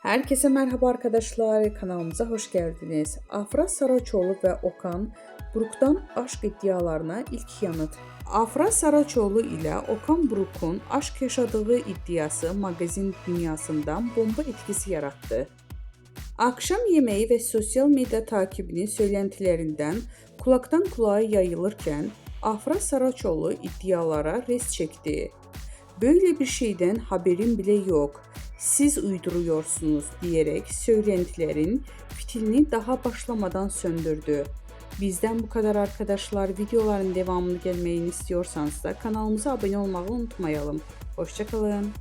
Herkese merhaba arkadaşlar, kanalımıza hoş geldiniz. Afra Saraçoğlu ve Okan Buruk'tan aşk iddialarına ilk yanıt. Afra Saraçoğlu ile Okan Buruk'un aşk yaşadığı iddiası magazin dünyasından bomba etkisi yarattı. Akşam yemeği ve sosyal medya takibinin söylentilerinden kulaktan kulağa yayılırken Afra Saraçoğlu iddialara res çekti. "Böyle bir şeyden haberim bile yok. Siz uyduruyorsunuz" diyerek söylentilerin fitilini daha başlamadan söndürdü. Bizden bu kadar arkadaşlar. Videoların devamını gelmesini istiyorsanız da kanalımıza abone olmayı unutmayalım. Hoşça kalın.